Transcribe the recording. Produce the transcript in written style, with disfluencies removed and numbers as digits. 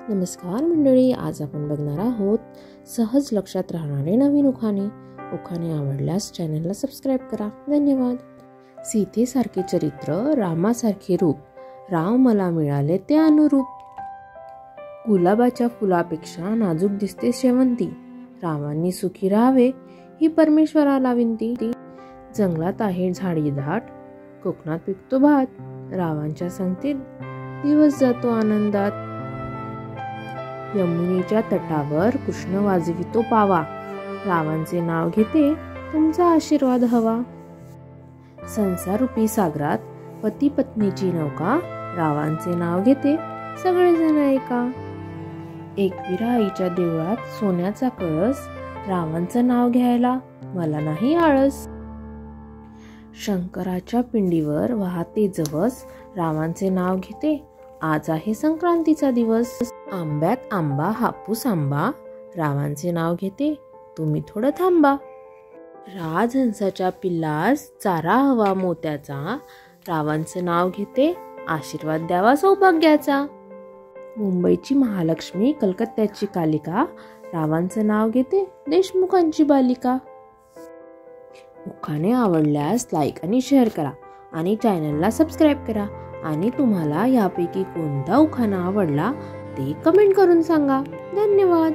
नमस्कार मंडळी, आज आपण बघणार आहोत सहज लक्षात राहणारे नवीन उखाणे. उखाणे आवडल्यास चॅनलला सबस्क्राईब करा. धन्यवाद. सीतेसारखे चरित्र, रामासारखे रूप, राम मला मिळाले ते अनुरूप. गुलाबाच्या फुलापेक्षा नाजूक दिसते शेवंती, रामांनी सुखी राहावे ही परमेश्वराला विनंती. जंगलात आहे झाडी दाट, कोकणात पिकतो भात, रावांच्या संगतीत दिवस जातो आनंदात. यमुनेच्या तटावर कृष्ण वाजवितो पावा, रावांचे नाव घेते तुमचा आशीर्वाद हवा. संसारूपी सागरात पती पत्नीची नौका, रावांचे नाव घेते सगळेजण ऐका. एकविरा आईच्या देवळात सोन्याचा कळस, रावांचं नाव घ्यायला मला नाही आळस. शंकराच्या पिंडीवर वाहते जवस, रावांचे नाव घेते आज आहे संक्रांतीचा दिवस. आंब्यात आंबा हापूस आंबा, रावांचे नाव घेते तुम्ही थोडं थांबा. राजहंसाच्या पिल्लास चारा हवा मोत्याचा, रावांचे नाव घेते आशीर्वाद द्यावा सौभाग्याचा. मुंबईची महालक्ष्मी कलकत्त्याची कालिका, रावांचे नाव घेते देशमुखांची बालिका. उखाणे आवडल्यास लाईक आणि शेअर करा आणि चॅनलला सबस्क्राईब करा. आणि तुम्हाला यापैकी कोणता उखाणा आवडला ते कमेंट करून सांगा. धन्यवाद.